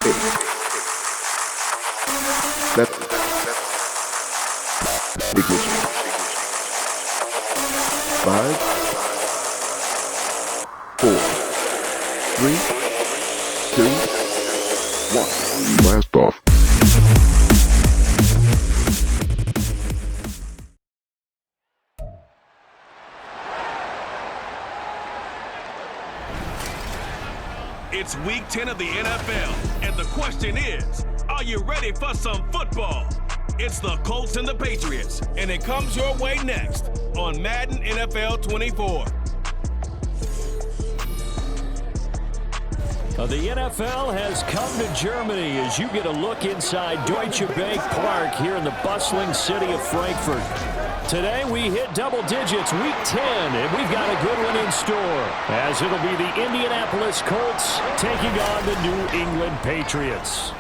Left. Ignition. 5, 4, 3, 2, 1. Blast off. It's week 10 of the NFL, and the question is, are you ready for some football? It's the Colts and the Patriots, and it comes your way next on Madden NFL 24. The NFL has come to Germany as you get a look inside Deutsche Bank Park here in the bustling city of Frankfurt. Today we hit double digits, week 10, and we've got a good one in store, as it'll be the Indianapolis Colts taking on the New England Patriots.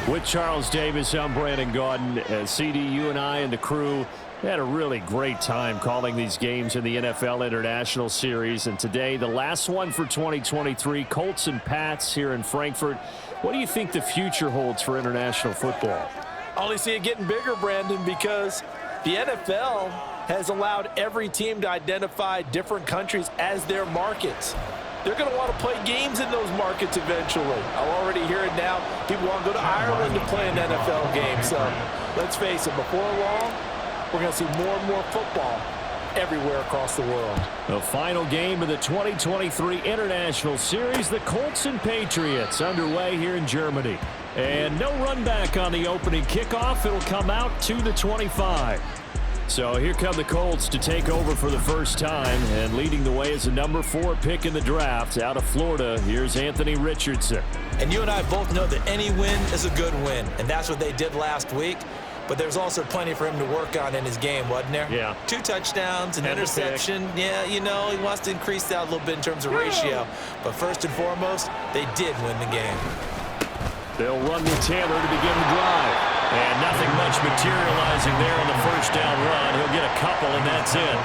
With Charles Davis, I'm Brandon Gaudin. CD, you and I and the crew had a really great time calling these games in the NFL International Series, and today the last one for 2023, Colts and Pats here in Frankfurt. What do you think the future holds for international football? I only see it getting bigger, Brandon, because the NFL has allowed every team to identify different countries as their markets. They're going to want to play games in those markets eventually. I'll already hear it now. People want to go to Ireland to play an NFL game. So let's face it, before long, we're going to see more and more football everywhere across the world. The final game of the 2023 International Series, the Colts and Patriots underway here in Germany. And no run back on the opening kickoff. It'll come out to the 25. So here come the Colts to take over for the first time, and leading the way is the number 4 pick in the draft out of Florida. Here's Anthony Richardson. And you and I both know that any win is a good win, and that's what they did last week. But there's also plenty for him to work on in his game, wasn't there? Yeah. 2 touchdowns, an interception. Yeah, you know, he wants to increase that a little bit in terms of ratio. But first and foremost, they did win the game. They'll run with Taylor to begin the drive. And nothing much materializing there on the first down run. He'll get a couple, and that's it.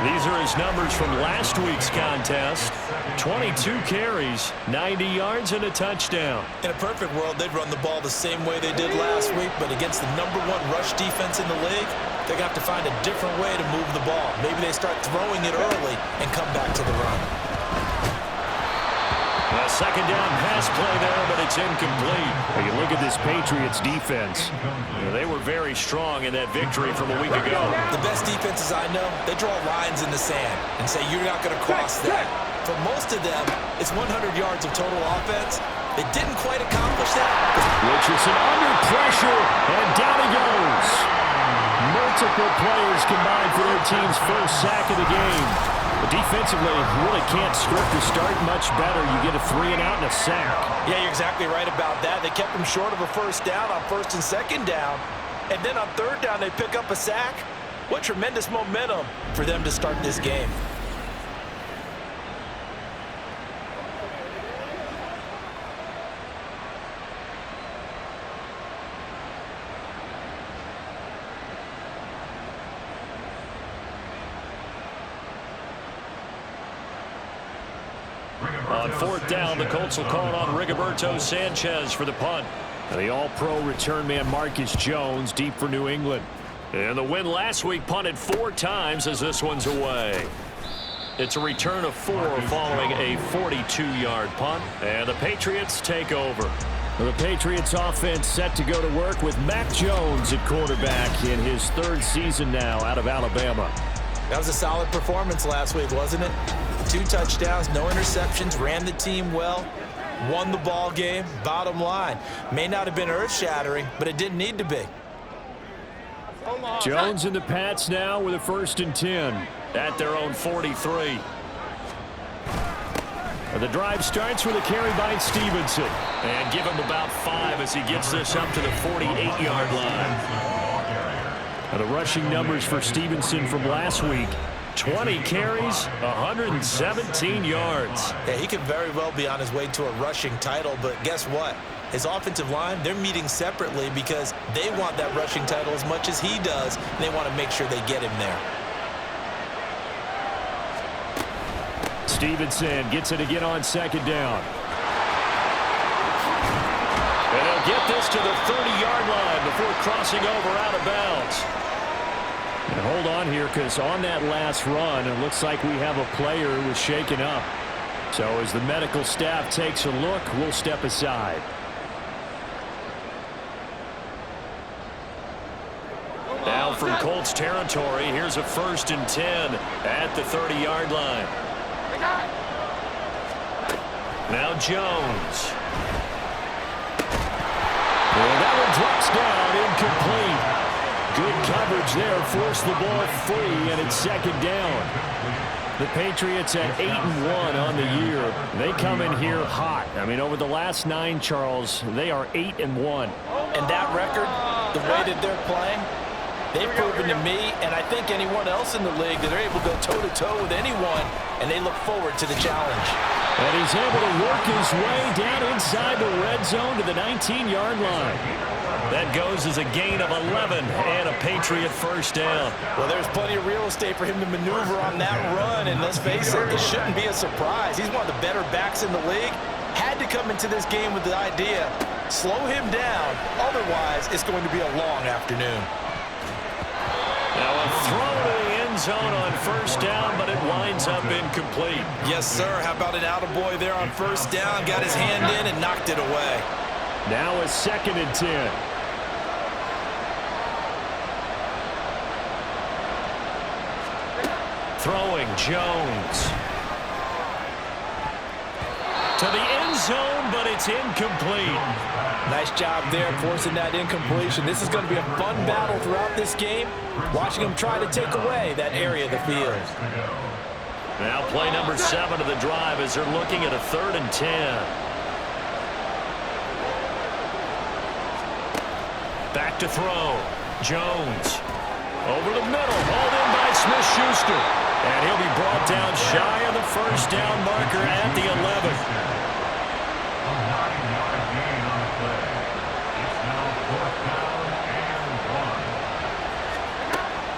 These are his numbers from last week's contest. 22 carries, 90 yards, and a touchdown. In a perfect world, they'd run the ball the same way they did last week, but against the number 1 rush defense in the league, they're going to have to find a different way to move the ball. Maybe they start throwing it early and come back to the run. A second down pass play there, but it's incomplete. When you look at this Patriots defense, they were very strong in that victory from a week ago. The best defenses I know, they draw lines in the sand and say you're not going to cross that. For most of them, it's 100 yards of total offense. They didn't quite accomplish that. Richardson under pressure, and down he goes. Multiple players combined for their team's first sack of the game. But defensively, you really can't script the start much better. You get a 3 and out and a sack. Yeah, you're exactly right about that. They kept them short of a first down on first and second down. And then on third down, they pick up a sack. What tremendous momentum for them to start this game. On fourth down, the Colts will call on Rigoberto Sanchez for the punt. And the all-pro return man Marcus Jones deep for New England. And the win last week punted 4 times as this one's away. It's a return of 4 following a 42-yard punt. And the Patriots take over. The Patriots offense set to go to work with Mac Jones at quarterback in his 3rd season now out of Alabama. That was a solid performance last week, wasn't it? 2 touchdowns, no interceptions, ran the team well, won the ball game. Bottom line, may not have been earth-shattering, but it didn't need to be. Jones and the Pats now with a 1st and 10 at their own 43. The drive starts with a carry by Stevenson. And give him about 5 as he gets this up to the 48-yard line. The rushing numbers for Stevenson from last week. 20 carries, 117 yards. Yeah, he could very well be on his way to a rushing title, but guess what? His offensive line, they're meeting separately because they want that rushing title as much as he does, and they want to make sure they get him there. Stevenson gets it again on 2nd down. And they'll get this to the 30-yard line before crossing over out of bounds. And hold on here, because on that last run, it looks like we have a player who was shaken up. So as the medical staff takes a look, we'll step aside. Now from Colts territory, here's a 1st and 10 at the 30-yard line. Now Jones. And that one drops down, incomplete. Good coverage there, forced the ball free, and it's 2nd down. The Patriots at 8-1 on the year. They come in here hot. I mean, over the last 9, Charles, they are 8-1. And that record, the way that they're playing, they've proven to me, and I think anyone else in the league, that they're able to go toe-to-toe with anyone, and they look forward to the challenge. And he's able to work his way down inside the red zone to the 19-yard line. That goes as a gain of 11 and a Patriot 1st down. Well, there's plenty of real estate for him to maneuver on that run, and let's face it, it shouldn't be a surprise. He's one of the better backs in the league. Had to come into this game with the idea, slow him down, otherwise it's going to be a long afternoon. Now a throw to the end zone on 1st down, but it winds up incomplete. Yes, sir. How about an attaboy there on 1st down? Got his hand in and knocked it away. Now a 2nd and 10. Throwing Jones. To the end zone, but it's incomplete. Nice job there forcing that incompletion. This is going to be a fun battle throughout this game. Watching them try to take away that area of the field. Now play number 7 of the drive as they're looking at a 3rd and 10. Back to throw. Jones. Over the middle. Hauled in by Smith-Schuster. And he'll be brought down shy of the 1st down marker at the 11.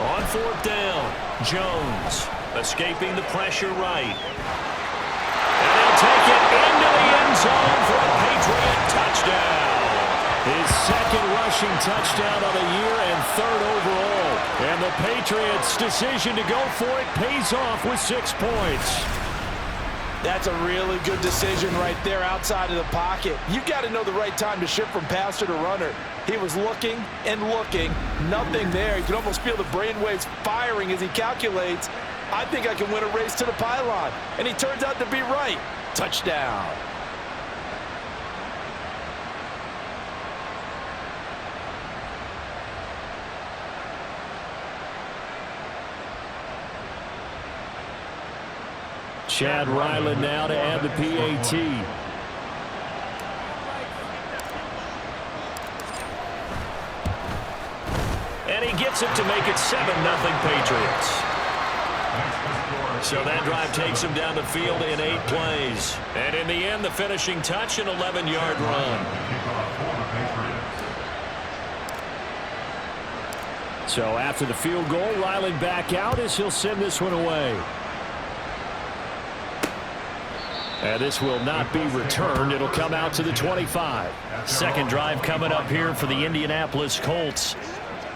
On 4th down, Jones escaping the pressure right. And he'll take it into the end zone for a Patriot touchdown. His 2nd rushing touchdown of the year and 3rd overall. And the Patriots' decision to go for it pays off with 6 points. That's a really good decision right there outside of the pocket. You've got to know the right time to shift from passer to runner. He was looking and looking, nothing there. You can almost feel the brainwaves firing as he calculates, I think I can win a race to the pylon. And he turns out to be right. Touchdown. Chad Ryland now to add the PAT. And he gets it to make it 7-0 Patriots. So that drive takes him down the field in 8 plays. And in the end, the finishing touch, an 11-yard run. So after the field goal, Ryland back out as he'll send this one away. And this will not be returned. It'll come out to the 25. 2nd drive coming up here for the Indianapolis Colts.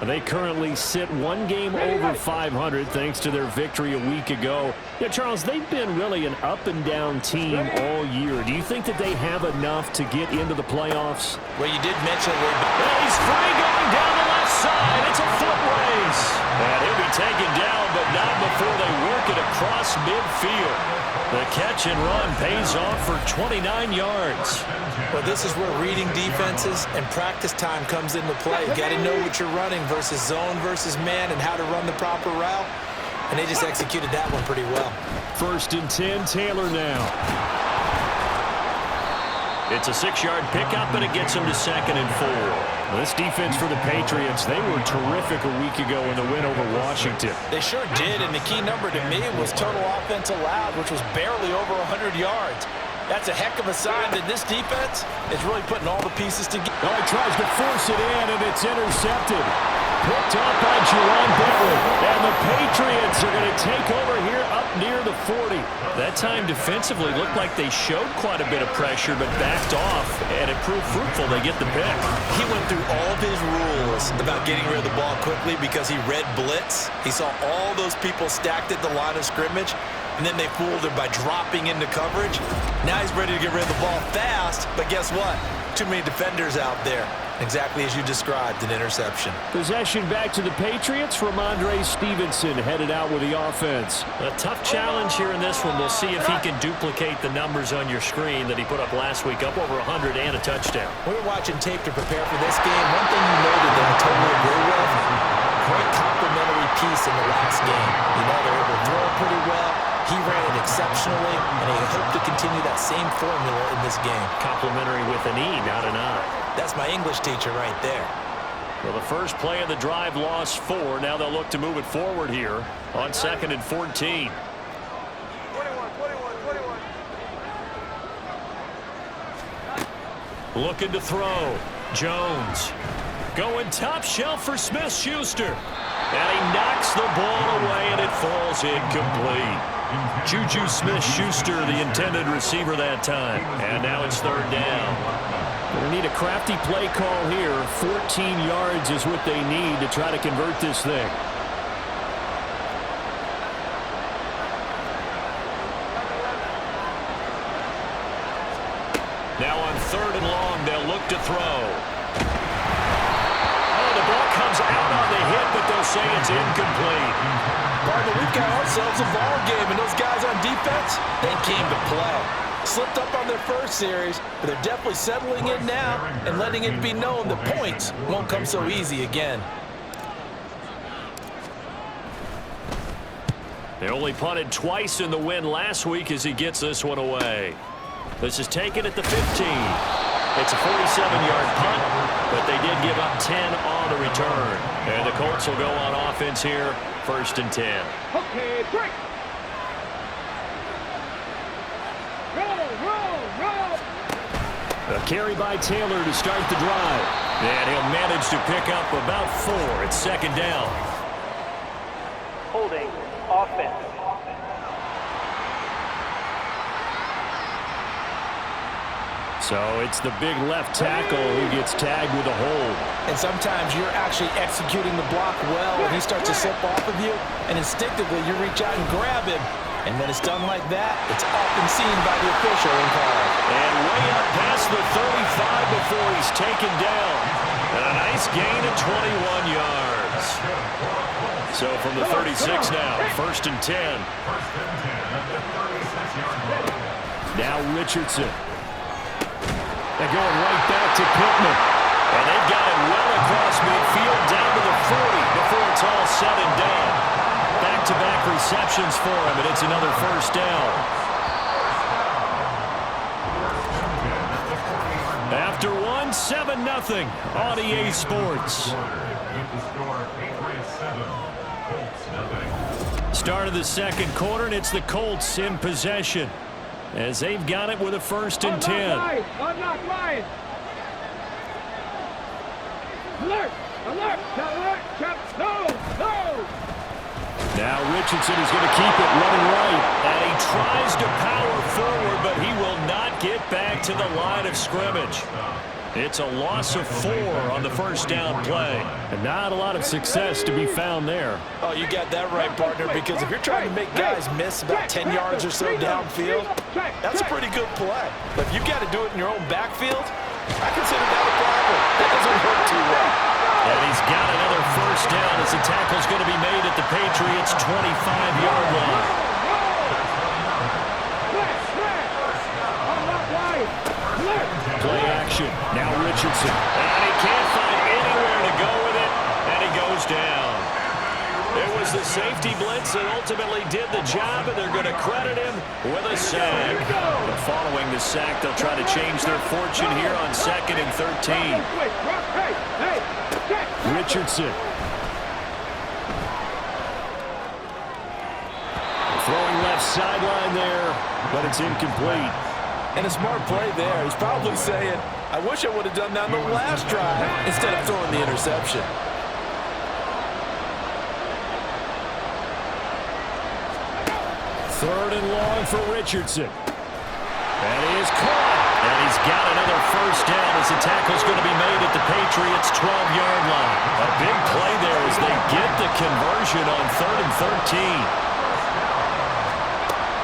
They currently sit 1 game over 500 thanks to their victory a week ago. Yeah, Charles, they've been really an up-and-down team all year. Do you think that they have enough to get into the playoffs? Well, you did mention it. He's free going down the left side. It's a foot race. And he'll be taken down, but not before they work it across midfield. The catch and run pays off for 29 yards. Well, this is where reading defenses and practice time comes into play. You got to know what you're running versus zone versus man and how to run the proper route. And they just executed that one pretty well. 1st and 10, Taylor now. It's a 6-yard pickup, and it gets him to 2nd and 4. This defense for the Patriots, they were terrific a week ago in the win over Washington. They sure did, and the key number to me was total offense allowed, which was barely over 100 yards. That's a heck of a sign that this defense is really putting all the pieces together. Oh, he tries to force it in, and it's intercepted. picked off by Jerron Bentley. And the Patriots are going to take over here up near the 40. That time defensively looked like they showed quite a bit of pressure but backed off, and it proved fruitful. They get the pick. He went through all of his rules about getting rid of the ball quickly because he read blitz. He saw all those people stacked at the line of scrimmage, and then they fooled him by dropping into coverage. Now he's ready to get rid of the ball fast, but guess what? Too many defenders out there. Exactly as you described, an interception. Possession back to the Patriots. Ramondre Stevenson headed out with the offense. A tough challenge here in this one. We'll see if he can duplicate the numbers on your screen that he put up last week, up over 100 and a touchdown. We were watching tape to prepare for this game. One thing you noted that I totally agree with, great complimentary piece in the last game. You know, they're able to throw it pretty well. He ran it exceptionally, and he hoped to continue that same formula in this game. Complimentary with an E, not an I. That's my English teacher right there. Well, the first play of the drive lost 4. Now they'll look to move it forward here on 2nd and 14. 21. Looking to throw. Jones. Going top shelf for Smith-Schuster. And he knocks the ball away, and it falls incomplete. Juju Smith-Schuster, the intended receiver that time. And now it's 3rd down. Going to need a crafty play call here. 14 yards is what they need to try to convert this thing. Now on 3rd and long, they'll look to throw. Oh, the ball comes out on the hit, but they'll say it's incomplete. Partner, we've got ourselves a ball game, and those guys on defense, they came to play. Slipped up on their first series, but they're definitely settling in now and letting it be known the points won't come so easy again. They only punted twice in the win last week as he gets this one away. This is taken at the 15. It's a 47-yard punt, but they did give up 10 on the return. And the Colts will go on offense here, 1st and 10. Okay, break. A carry by Taylor to start the drive. And he'll manage to pick up about 4. It's 2nd down. Holding offense. So it's the big left tackle who gets tagged with a hold. And sometimes you're actually executing the block well, and he starts to slip off of you, and instinctively you reach out and grab him. And when it's done like that, it's often seen by the official and called. And way up past the 35 before he's taken down. And a nice gain of 21 yards. So from the 36 now, 1st and 10. Now Richardson. They're going right back to Pittman. And they've got it well across midfield down to the 40 before it's all said and done. Back-to-back receptions for him, and it's another 1st down. After one, 7-0 on EA Sports. Start of the 2nd quarter, and it's the Colts in possession as they've got it with a 1st and 10. Unlock line. Alert! Alert! Alert! No! No! Now Richardson is going to keep it running right. And he tries to power forward, but he will not get back to the line of scrimmage. It's a loss of 4 on the 1st down play. And not a lot of success to be found there. Oh, you got that right, partner, because if you're trying to make guys miss about 10 yards or so downfield, that's a pretty good play. But if you've got to do it in your own backfield, I consider that a problem. That doesn't work too well. And he's got another 1st down as the tackle's going to be made at the Patriots' 25-yard line. Play action. Now Richardson. And he can't find anywhere to go with it, and he goes down. It was the safety blitz that ultimately did the job, and they're going to credit him with a sack. But following the sack, they'll try to change their fortune here on 2nd and 13. Richardson. Throwing left sideline there, but it's incomplete. And a smart play there. He's probably saying, I wish I would have done that on the last drive instead of throwing the interception. Third and long for Richardson. And he is caught. And he's got another first down as the tackle's going to be made at the Patriots' 12-yard line. A big play there as they get the conversion on 3rd and 13.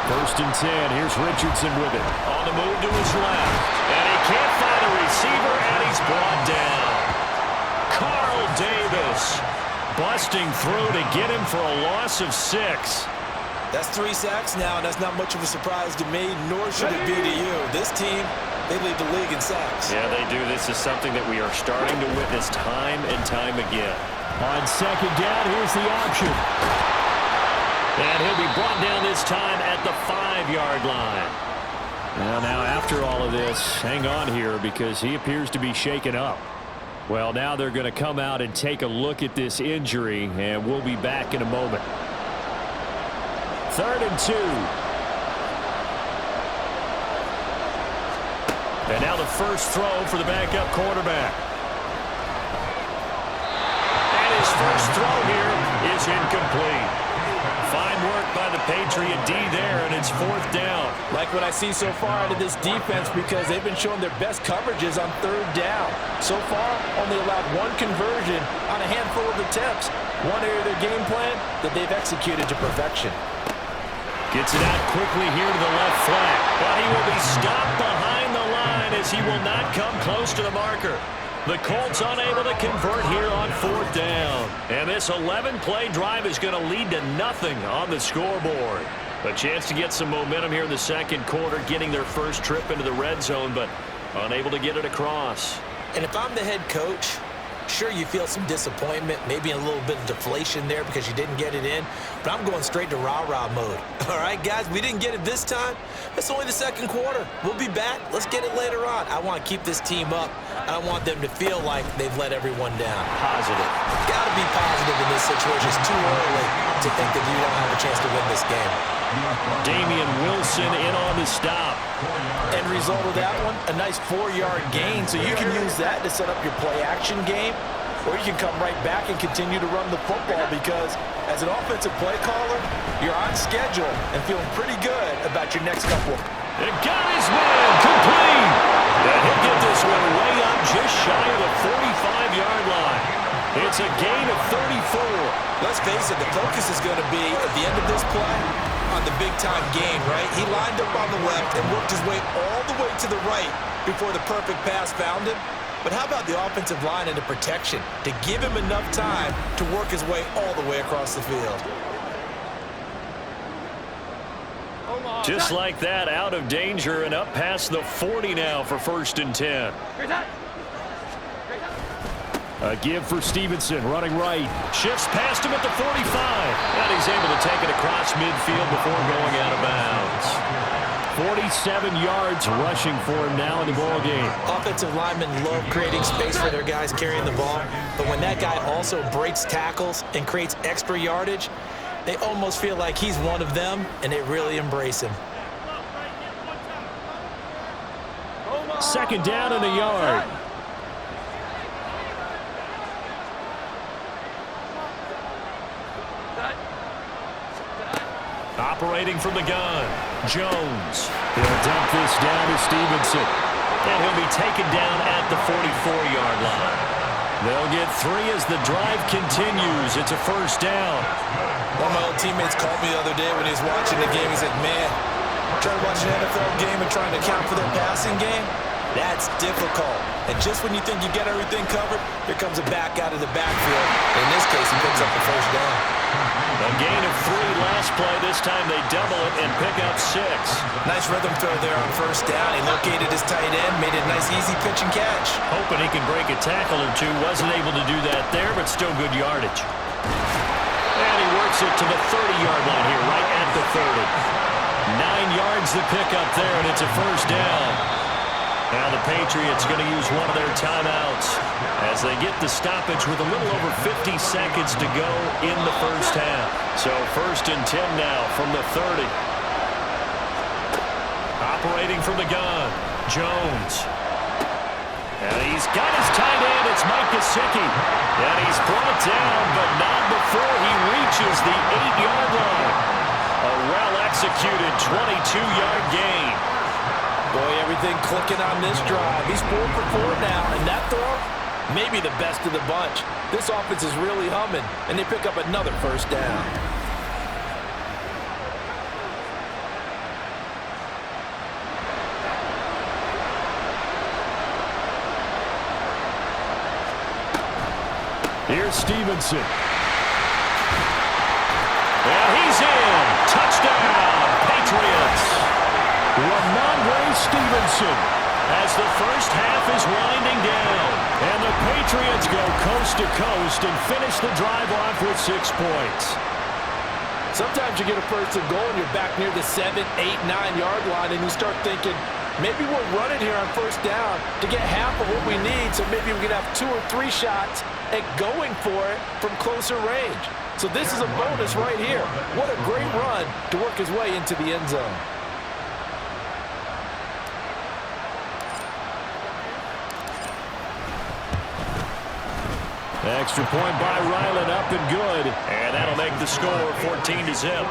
First and 10. Here's Richardson with it. On the move to his left. And he can't find a receiver, and he's brought down. Carl Davis busting through to get him for a loss of 6. That's 3 sacks now, and that's not much of a surprise to me, nor should it be to you. This team, they lead the league in sacks. Yeah, they do. This is something that we are starting to witness time and time again. On second down, here's the option. And he'll be brought down this time at the 5-yard line. Now after all of this, hang on here because he appears to be shaken up. Well, now they're going to come out and take a look at this injury, and we'll be back in a moment. 3rd and 2. And now the first throw for the backup quarterback. And his first throw here is incomplete. Fine work by the Patriot D there, and it's 4th down. Like what I see so far out of this defense because they've been showing their best coverages on 3rd down. So far, only allowed 1 conversion on a handful of attempts. One area of their game plan that they've executed to perfection. Gets it out quickly here to the left flank. But he will be stopped behind the line as he will not come close to the marker. The Colts unable to convert here on 4th down. And this 11-play drive is going to lead to nothing on the scoreboard. A chance to get some momentum here in the second quarter, getting their first trip into the red zone, but unable to get it across. And if I'm the head coach, sure, you feel some disappointment, maybe a little bit of deflation there because you didn't get it in, but I'm going straight to rah-rah mode. All right, guys, we didn't get it this time. It's only the second quarter. We'll be back. Let's get it later on. I want to keep this team up. I don't want them to feel like they've let everyone down. Positive. Got to be positive in this situation. It's too early to think that you don't have a chance to win this game. Damian Wilson in on the stop. End result of that one, a nice 4-yard gain, so you can use that to set up your play-action game, or you can come right back and continue to run the football because as an offensive play caller, you're on schedule and feeling pretty good about your next couple. It got his man complete. And he'll get this one way up just shy of the 45-yard line. It's a gain of 34. Let's face it, the focus is going to be at the end of this play on the big-time gain, right? He lined up on the left and worked his way all the way to the right before the perfect pass found him. But how about the offensive line and the protection to give him enough time to work his way all the way across the field? Just like that, out of danger and up past the 40 now for 1st and 10. A give for Stevenson, running right. Shifts past him at the 45. And he's able to take it across midfield before going out of bounds. 47 yards rushing for him now in the ball game. Offensive linemen love creating space for their guys carrying the ball. But when that guy also breaks tackles and creates extra yardage, they almost feel like he's one of them, and they really embrace him. 2nd down and a yard. Operating from the gun, Jones. He'll dump this down to Stevenson. And he'll be taken down at the 44-yard line. They'll get 3 as the drive continues. It's a 1st down. One of my old teammates called me the other day when he was watching the game. He said, man, trying to watch an NFL game and trying to account for their passing game, that's difficult. And just when you think you get everything covered, here comes a back out of the backfield. In this case, he picks up the 1st down. A gain of 3 last play. This time they double it and pick up 6. Nice rhythm throw there on 1st down. He located his tight end, made it a nice easy pitch and catch. Hoping he can break a tackle or two. Wasn't able to do that there, but still good yardage. And he works it to the 30-yard line here, right at the 30. 9 yards the pickup there, and it's a 1st down. Now the Patriots going to use one of their timeouts as they get the stoppage with a little over 50 seconds to go in the 1st half. So 1st and 10 now from the 30. Operating from the gun, Jones. And he's got his tight end. It's Mike Gesicki. And he's brought down, but not before he reaches the 8-yard line. A well-executed 22-yard gain. Boy, everything clicking on this drive. He's 4 for 4 now, and that throw, maybe the best of the bunch. This offense is really humming, and they pick up another first down. Here's Stevenson. And he's in. Touchdown, Patriots. Ramondre Stevenson as the first half is winding down. And the Patriots go coast to coast and finish the drive off with 6 points. Sometimes you get a first and goal and you're back near the 7, 8, 9-yard line, and you start thinking, maybe we're running here on first down to get half of what we need, so maybe we can have 2 or 3 shots at going for it from closer range. So this is a bonus right here. What a great run to work his way into the end zone. Extra point by Ryland, up and good. And that'll make the score 14-0.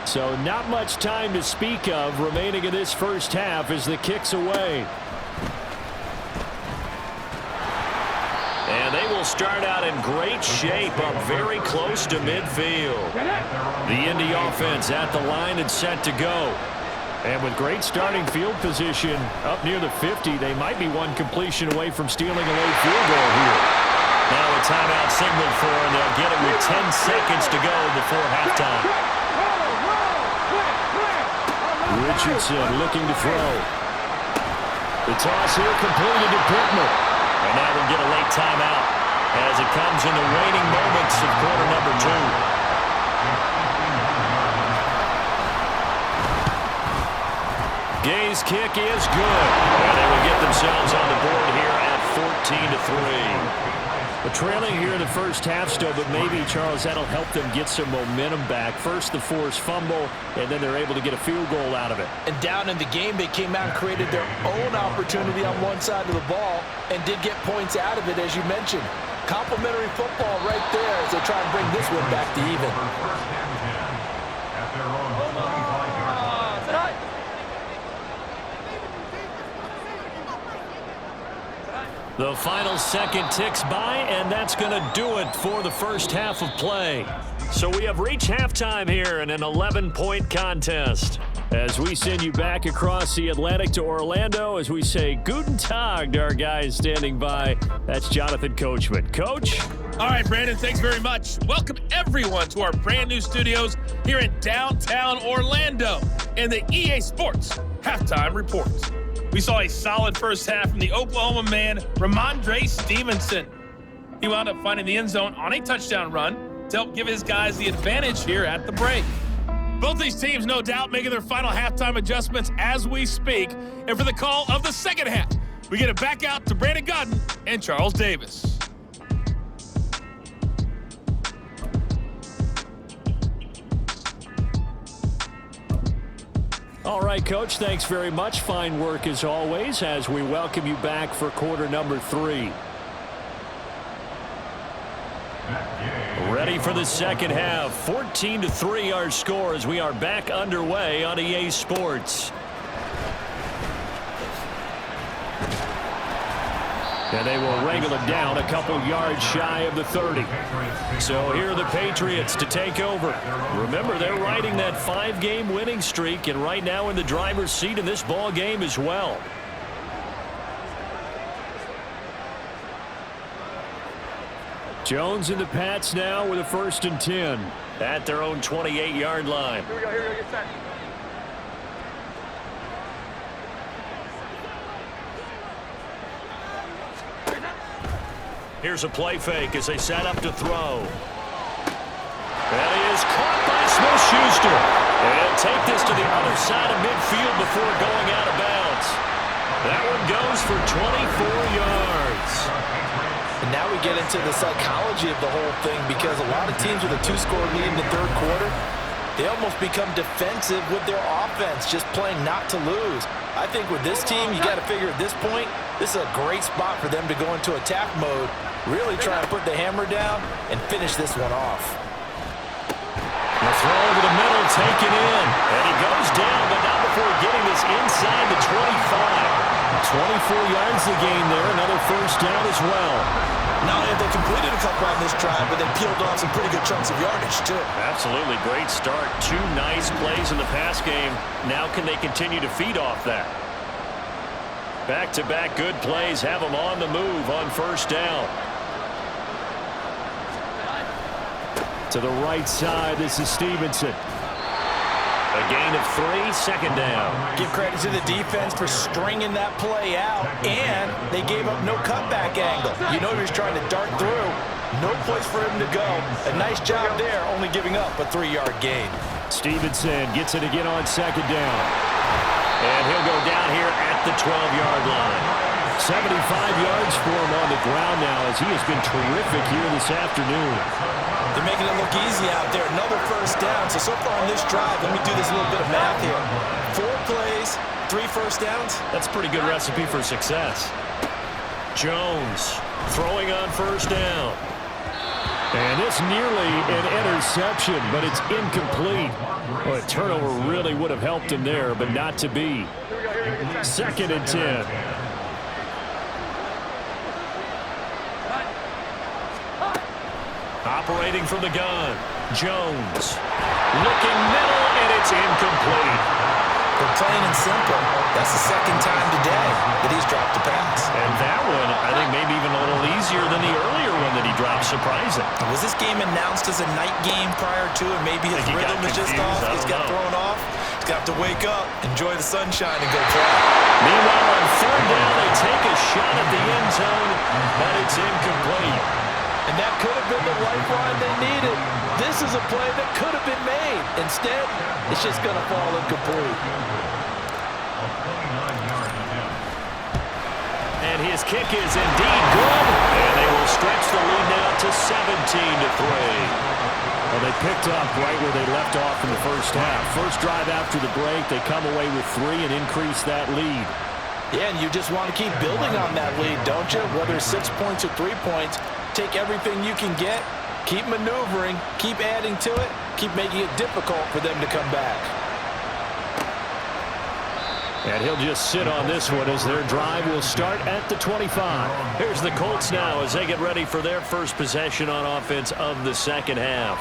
So not much time to speak of remaining in this first half as the kick's away. And they will start out in great shape up very close to midfield. The Indy offense at the line and set to go. And with great starting field position up near the 50, they might be one completion away from stealing a late field goal here. Now a timeout signaled for, and they'll get it with 10 seconds to go before halftime. Richardson looking to throw. The toss here completed to Pittman. And now we'll get a late timeout as it comes in the waning moments of quarter number 2. Gay's kick is good. And they will get themselves on the board here at 14-3. But trailing here in the first half still, but maybe, Charles, that'll help them get some momentum back. First the forced fumble, and then they're able to get a field goal out of it. And down in the game, they came out and created their own opportunity on one side of the ball and did get points out of it, as you mentioned. Complimentary football right there as they try and bring this one back to even. The final second ticks by, and that's going to do it for the first half of play. So we have reached halftime here in an 11-point contest. As we send you back across the Atlantic to Orlando, as we say Guten Tag to our guys standing by. That's Jonathan Coachman. Coach? All right, Brandon, thanks very much. Welcome, everyone, to our brand-new studios here in downtown Orlando and the EA Sports Halftime Report. We saw a solid first half from the Oklahoma man, Ramondre Stevenson. He wound up finding the end zone on a touchdown run to help give his guys the advantage here at the break. Both these teams, no doubt, making their final halftime adjustments as we speak. And for the call of the second half, we get it back out to Brandon Godden and Charles Davis. All right, Coach, thanks very much. Fine work as always as we welcome you back for quarter number 3. Ready for the second half. 14-3 our score as we are back underway on EA Sports. And they will wrangle it down a couple yards shy of the 30. So here are the Patriots to take over. Remember, they're riding that 5-game winning streak, and right now in the driver's seat in this ball game as well. Jones and the Pats now with a 1st and 10 at their own 28-yard line. Here we go, get set. Here's a play fake as they set up to throw. And he is caught by Smith-Schuster. And take this to the other side of midfield before going out of bounds. That one goes for 24 yards. And now we get into the psychology of the whole thing, because a lot of teams with a 2-score lead in the third quarter, they almost become defensive with their offense, just playing not to lose. I think with this team, you got to figure at this point, this is a great spot for them to go into attack mode, really try and put the hammer down and finish this one off. The throw over the middle, taken in. And he goes down, but not before getting this inside the 25. 24 yards to gain there, another first down as well. Not only have they completed a couple on this drive, but they peeled off some pretty good chunks of yardage, too. Absolutely great start. 2 nice plays in the pass game. Now can they continue to feed off that? Back-to-back good plays have them on the move on first down. To the right side, this is Stevenson. A gain of 3, second down. Give credit to the defense for stringing that play out, and they gave up no cutback angle. You know he was trying to dart through. No place for him to go. A nice job there, only giving up a 3-yard gain. Stevenson gets it again on second down. And he'll go down here at the 12-yard line. 75 yards for him on the ground now, as he has been terrific here this afternoon. They're making it look easy out there. Another first down. So far on this drive, let me do this little bit of math here. 4 plays, 3 first downs. That's a pretty good recipe for success. Jones throwing on first down. And it's nearly an interception, but it's incomplete. Well, a turnover really would have helped him there, but not to be. 2nd and 10. Operating from the gun, Jones. Looking middle, and it's incomplete. But plain and simple, that's the 2nd time today that he's dropped a pass. And that one, I think maybe even a little easier than the earlier one that he dropped, surprising. Was this game announced as a night game prior to it? Maybe his rhythm is just off. He's got thrown off. He's got to wake up, enjoy the sunshine, and go play. Meanwhile, on 3rd down, they take a shot at the end zone, but it's incomplete. And that could have been the lifeline they needed. This is a play that could have been made. Instead, it's just going to fall incomplete. And his kick is indeed good. And they will stretch the lead now to 17-3. Well, they picked up right where they left off in the first half. First drive after the break, they come away with 3 and increase that lead. Yeah, and you just want to keep building on that lead, don't you? Whether it's 6 points or 3 points, take everything you can get, keep maneuvering, keep adding to it, keep making it difficult for them to come back. And he'll just sit on this one as their drive will start at the 25. Here's the Colts now as they get ready for their first possession on offense of the second half.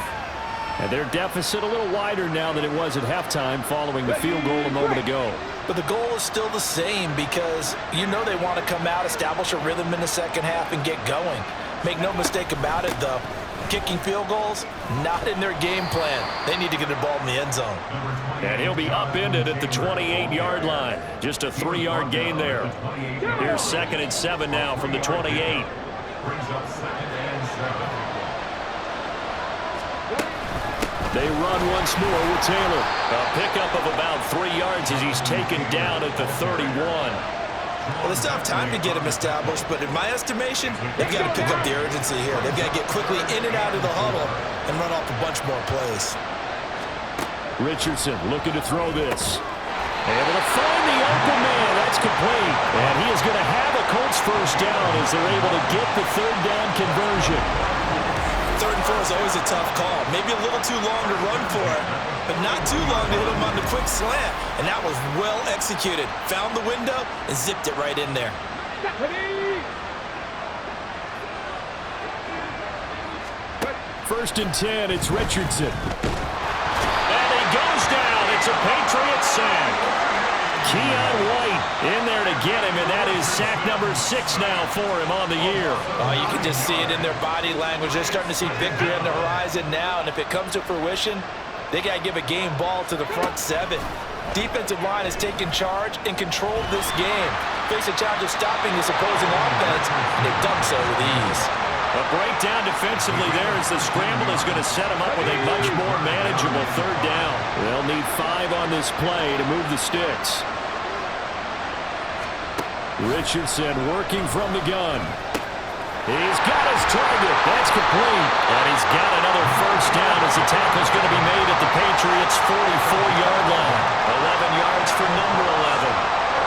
And their deficit a little wider now than it was at halftime following the field goal a moment ago. But the goal is still the same because you know they want to come out, establish a rhythm in the second half, and get going. Make no mistake about it, though. Kicking field goals, not in their game plan. They need to get the ball in the end zone. And he'll be upended at the 28-yard line. Just a 3-yard gain there. Here's 2nd and 7 now from the 28. They run once more with Taylor. A pickup of about 3 yards as he's taken down at the 31. Well, they still have time to get him established, but in my estimation, they've got to pick up the urgency here. They've got to get quickly in and out of the huddle and run off a bunch more plays. Richardson looking to throw this. Able to find the open man. That's complete. And he is going to have a Colts first down as they're able to get the 3rd down conversion. 3rd and 4 is always a tough call. Maybe a little too long to run for it, but not too long to hit him on the quick slant. And that was well executed. Found the window and zipped it right in there. First and 10, it's Richardson. And he goes down. It's a Patriots sack. Keon White in there to get him, and that is sack number 6 now for him on the year. Oh, you can just see it in their body language. They're starting to see victory on the horizon now, and if it comes to fruition, they got to give a game ball to the front 7. Defensive line has taken charge and controlled this game. Face a challenge of stopping this opposing offense, and they've done so with ease. A breakdown defensively there as the scramble is going to set them up with a much more manageable 3rd down. They'll need 5 on this play to move the sticks. Richardson working from the gun. He's got his target. That's complete. And he's got another first down as the tackle's going to be made at the Patriots' 44-yard line. 11 yards for number 11.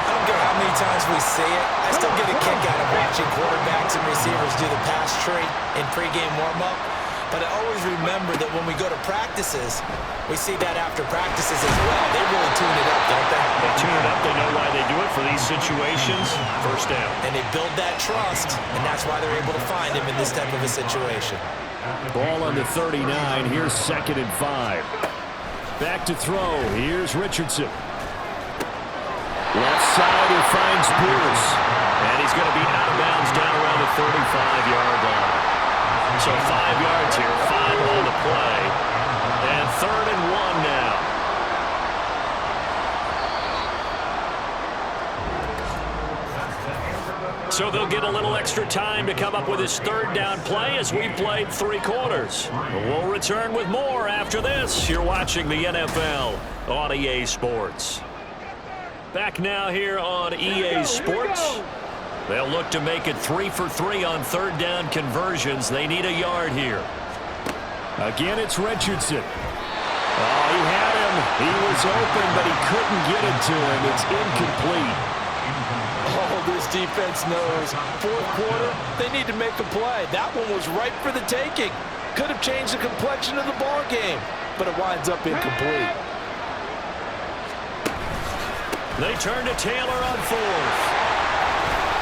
I don't care how many times we see it. I still get a kick out of watching quarterbacks and receivers do the pass tree in pregame warm-up. But I always remember that when we go to practices, we see that after practices as well. They really tune it up, don't they? They tune it up. They know why they do it for these situations. First down. And they build that trust, and that's why they're able to find him in this type of a situation. Ball on the 39. Here's 2nd and 5. Back to throw. Here's Richardson. Left side, he finds Pierce. And he's going to be out of bounds down around the 35-yard line. So 5 yards here, 5 on the play. And 3rd and 1 now. So they'll get a little extra time to come up with his 3rd down play as we played 3 quarters. We'll return with more after this. You're watching the NFL on EA Sports. Back now here on EA Sports. They'll look to make it 3 for 3 on 3rd down conversions. They need a yard here. Again, it's Richardson. Oh, he had him. He was open, but he couldn't get it to him. It's incomplete. Oh, this defense knows. 4th quarter, they need to make a play. That one was ripe for the taking. Could have changed the complexion of the ball game, but it winds up incomplete. They turn to Taylor on 4th.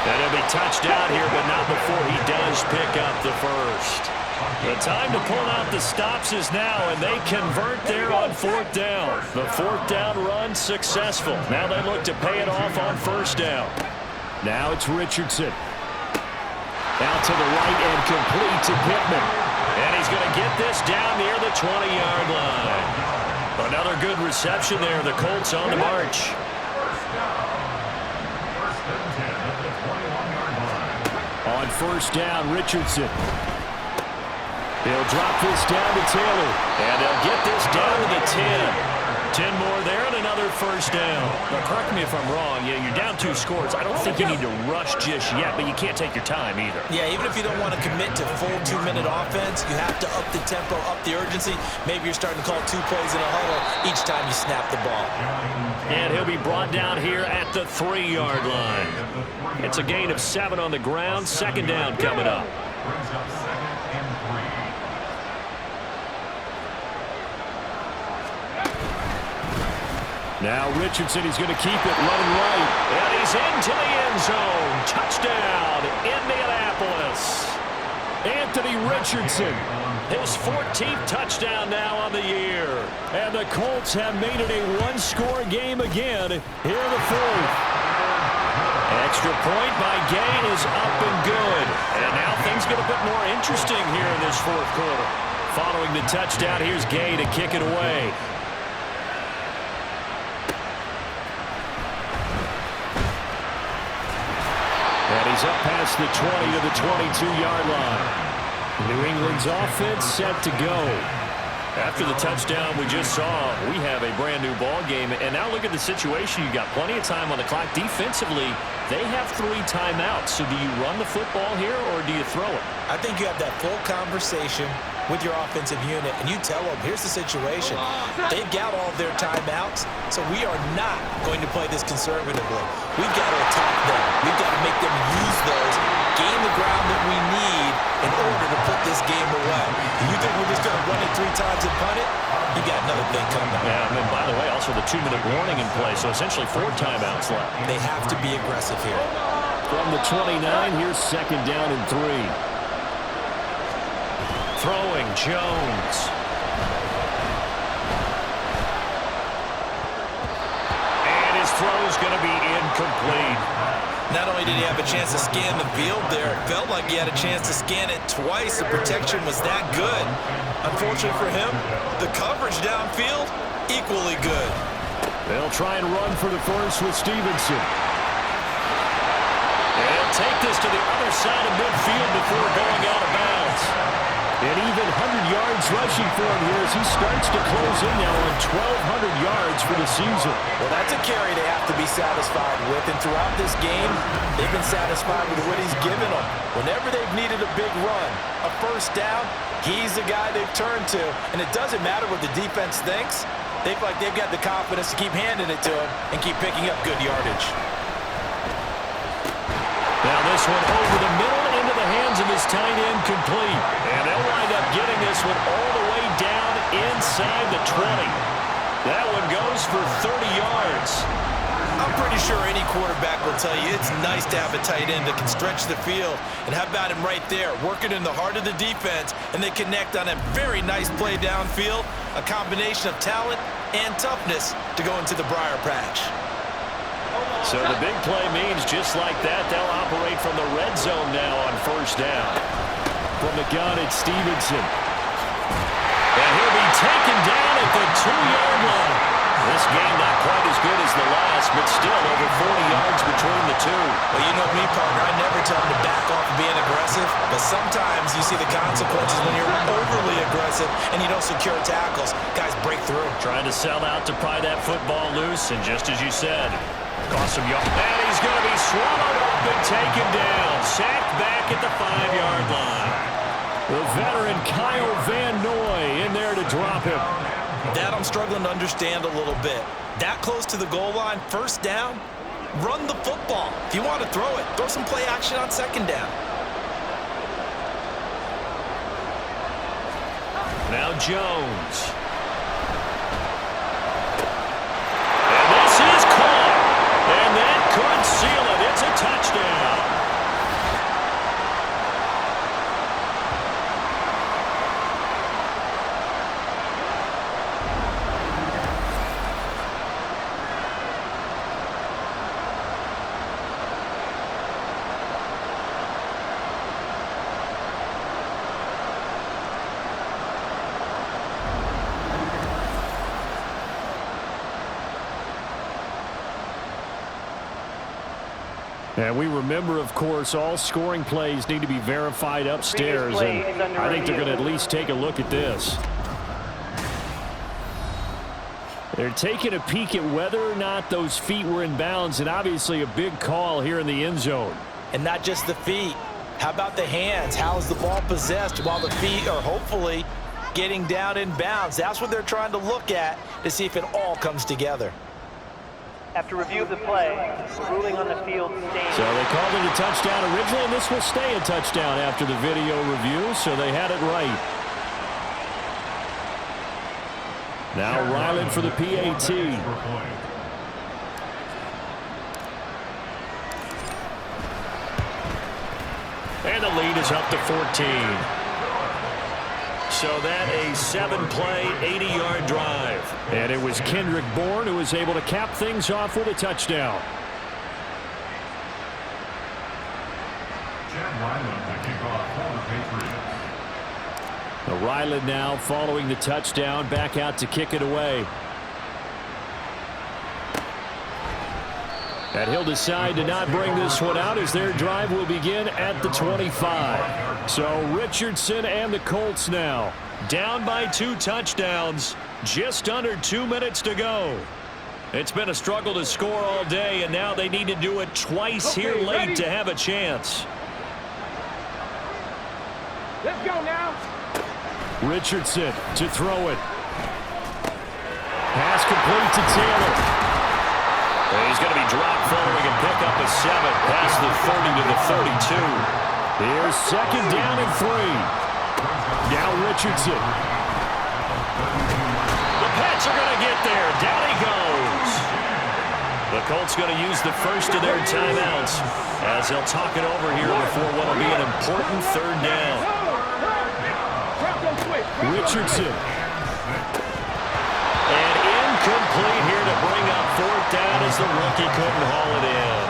And he'll be touched out here, but not before he does pick up the first. The time to pull out the stops is now, and they convert there on 4th down. The 4th down run successful. Now they look to pay it off on 1st down. Now it's Richardson. Out to the right and complete to Pittman. And he's going to get this down near the 20-yard line. Another good reception there. The Colts on the march. On 1st down, Richardson. They'll drop this down to Taylor. And they'll get this down to the 10. 10 more there and another 1st down. Now, correct me if I'm wrong. Yeah, you're down 2 scores. I don't think you need to rush just yet, but you can't take your time either. Yeah, even if you don't want to commit to full 2-minute offense, you have to up the tempo, up the urgency. Maybe you're starting to call 2 plays in a huddle each time you snap the ball. And he'll be brought down here at the 3-yard line. It's a gain of 7 on the ground. 2nd down coming up. Now Richardson, he's going to keep it running right. And he's into the end zone. Touchdown, Indianapolis. Anthony Richardson. His 14th touchdown now on the year. And the Colts have made it a 1-score game again here in the 4th. Extra point by Gay is up and good. And now things get a bit more interesting here in this 4th quarter. Following the touchdown, here's Gay to kick it away. And he's up past the 20 to the 22-yard line. New England's offense set to go. After the touchdown we just saw, we have a brand-new ball game. And now look at the situation. You've got plenty of time on the clock. Defensively, they have 3 timeouts. So do you run the football here or do you throw it? I think you have that full conversation with your offensive unit, and you tell them, here's the situation. They've got all of their timeouts, so we are not going to play this conservatively. We've got to attack them. We've got to make them use those, gain the ground that we need in order to put this game away. Do you think we're just going to run it 3 times and punt it? You got another thing coming. Yeah, and then, by the way, also the 2-minute warning in play, so essentially 4 timeouts left. They have to be aggressive here. From the 29, here's 2nd down and 3. Throwing Jones. And his throw's going to be incomplete. Not only did he have a chance to scan the field there, it felt like he had a chance to scan it twice. The protection was that good. Unfortunately for him, the coverage downfield, equally good. They'll try and run for the first with Stevenson. They'll take this to the other side of midfield before going out of bounds. And even 100 yards rushing for him here as he starts to close in now on 1,200 yards for the season. Well, that's a carry they have to be satisfied with. And throughout this game, they've been satisfied with what he's given them. Whenever they've needed a big run, a first down, he's the guy they've turned to. And it doesn't matter what the defense thinks. They feel like they've got the confidence to keep handing it to him and keep picking up good yardage. Now this one over the middle into the hands of his tight end, complete. And they'll wind up getting this one all the way down inside the 20. That one goes for 30 yards. I'm pretty sure any quarterback will tell you it's nice to have a tight end that can stretch the field. And how about him right there, working in the heart of the defense, and they connect on a very nice play downfield, a combination of talent and toughness to go into the briar patch. So the big play means just like that, they'll operate from the red zone now on first down. From the gun, it's Stevenson. And he'll be taken down at the 2-yard line. This game not quite as good as the last, but still over 40 yards between the two. Well, you know me, partner. I never tell them to back off of being aggressive, but sometimes you see the consequences when you're overly aggressive and you don't secure tackles. Guys break through. Trying to sell out to pry that football loose, and just as you said, cost him yards. And he's going to be swallowed up and taken down. Sacked back at the 5-yard line. The veteran Kyle Van Noy in there to drop him. That I'm struggling to understand a little bit. That close to the goal line, first down, run the football. If you want to throw it, throw some play action on second down. Now Jones. And this is caught. And that could seal it. It's a touchdown. And we remember, of course, all scoring plays need to be verified upstairs, and I think they're going to at least take a look at this. They're taking a peek at whether or not those feet were in bounds, and obviously a big call here in the end zone. And not just the feet. How about the hands? How is the ball possessed while the feet are hopefully getting down in bounds? That's what they're trying to look at to see if it all comes together. After review of the play, the ruling on the field stands. So they called it a touchdown originally, and this will stay a touchdown after the video review, so they had it right. Now Ryland for the PAT. And the lead is up to 14. So that a 7-play, 80-yard drive. And it was Kendrick Bourne who was able to cap things off with a touchdown. Ryland now following the touchdown, back out to kick it away. And he'll decide to not bring this one out as their drive will begin at the 25. So Richardson and the Colts now down by 2 touchdowns, just under 2 minutes to go. It's been a struggle to score all day, and now they need to do it twice here late to have a chance. Let's go now. Richardson to throw it. Pass complete to Taylor. He's going to be dropped following a pickup of 7 past the 30 to the 32. Here's second down and 3. Now Richardson. The Pats are going to get there. Down he goes. The Colts going to use the first of their timeouts as they'll talk it over here before what will be an important third down. Richardson. And incomplete here to bring up fourth down as the rookie couldn't haul it in.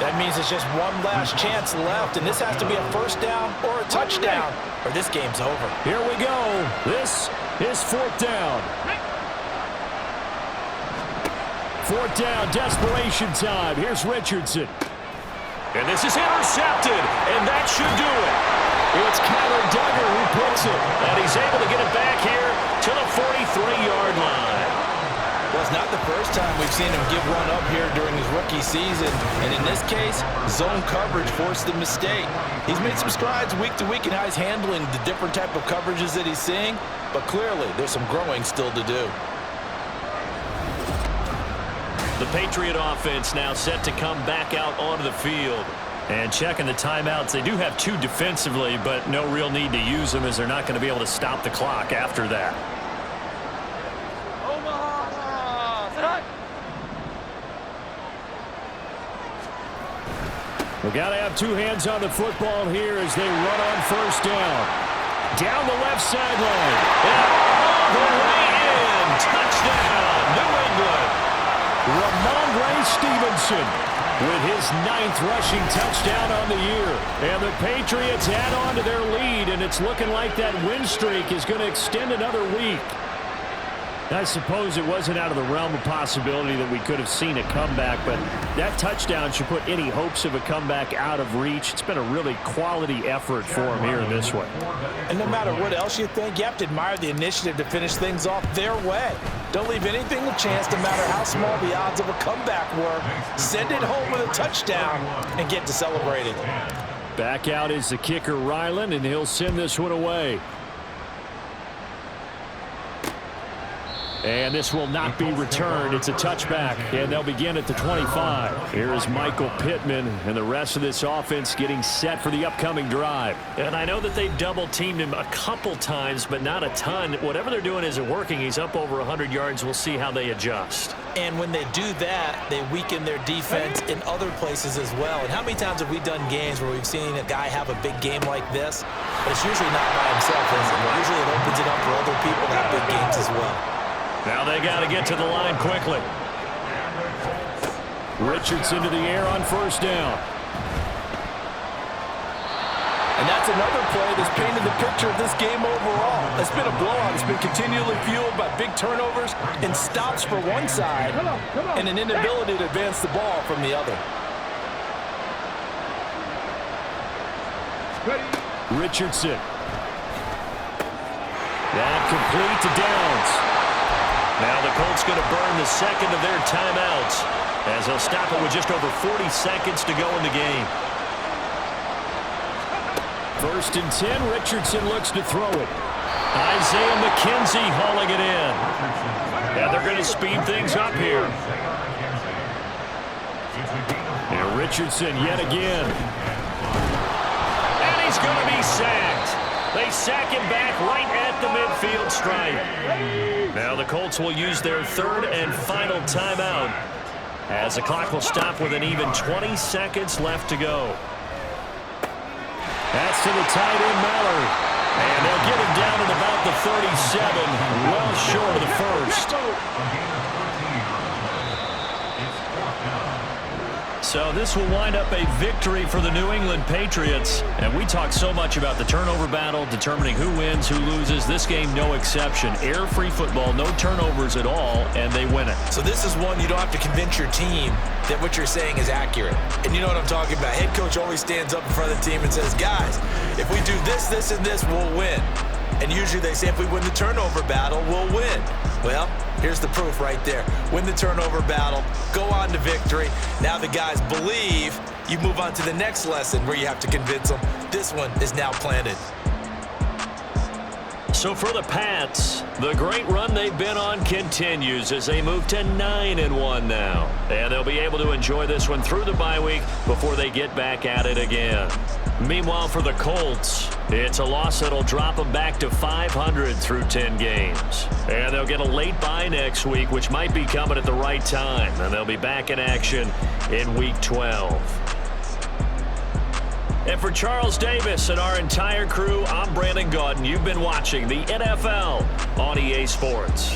That means it's just one last chance left, and this has to be a first down or a touchdown, or this game's over. Here we go. This is fourth down. Fourth down, desperation time. Here's Richardson. And this is intercepted, and that should do it. It's Kyler Duggar who puts it. And he's able to get it back here to the 43-yard line. Well, it's not the first time we've seen him give one up here during his rookie season. And in this case, zone coverage forced the mistake. He's made some strides week to week in how he's handling the different type of coverages that he's seeing. But clearly, there's some growing still to do. The Patriot offense now set to come back out onto the field. And checking the timeouts, they do have 2 defensively, but no real need to use them as they're not going to be able to stop the clock after that. We've got to have 2 hands on the football here as they run on first down. Down the left sideline. And all the way in. Touchdown, New England. Ramondre Stevenson with his 9th rushing touchdown on the year. And the Patriots add on to their lead, and it's looking like that win streak is going to extend another week. I suppose it wasn't out of the realm of possibility that we could have seen a comeback, but that touchdown should put any hopes of a comeback out of reach. It's been a really quality effort for him here in this one. And no matter what else you think, you have to admire the initiative to finish things off their way. Don't leave anything to chance, no matter how small the odds of a comeback were. Send it home with a touchdown and get to celebrating. Back out is the kicker, Ryland, and he'll send this one away. And this will not be returned. It's a touchback, and they'll begin at the 25. Here is Michael Pittman, and the rest of this offense getting set for the upcoming drive. And I know that they've double-teamed him a couple times, but not a ton. Whatever they're doing isn't working. He's up over 100 yards. We'll see how they adjust. And when they do that, they weaken their defense in other places as well. And how many times have we done games where we've seen a guy have a big game like this, but it's usually not by himself, is it? Usually it opens it up for other people to have big games as well. Now they got to get to the line quickly. Richardson to the air on first down. And that's another play that's painted the picture of this game overall. It's been a blowout. It's been continually fueled by big turnovers and stops for one side and an inability to advance the ball from the other. Richardson. That complete to Downs. Now the Colts going to burn the second of their timeouts as they'll stop it with just over 40 seconds to go in the game. 1st and 10. Richardson looks to throw it. Isaiah McKenzie hauling it in. And they're going to speed things up here. And Richardson yet again. And he's going to be sacked. They sack him back right at the midfield stripe. Now the Colts will use their 3rd and final timeout as the clock will stop with an even 20 seconds left to go. That's to the tight end, Mallory. And they'll get him down at about the 37, well short of the first. So this will wind up a victory for the New England Patriots. And we talk so much about the turnover battle, determining who wins, who loses. This game, no exception. Air-free football, no turnovers at all, and they win it. So this is one you don't have to convince your team that what you're saying is accurate. And you know what I'm talking about. Head coach always stands up in front of the team and says, guys, if we do this, this, and this, we'll win. And usually they say if we win the turnover battle, we'll win. Well, here's the proof right there. Win the turnover battle, go on to victory. Now the guys believe. You move on to the next lesson where you have to convince them. This one is now planted. So for the Pats, the great run they've been on continues as they move to 9-1 now. And they'll be able to enjoy this one through the bye week before they get back at it again. Meanwhile, for the Colts, it's a loss that'll drop them back to 500 through 10 games. And they'll get a late bye next week, which might be coming at the right time. And they'll be back in action in Week 12. And for Charles Davis and our entire crew, I'm Brandon Gaudin. You've been watching the NFL on EA Sports.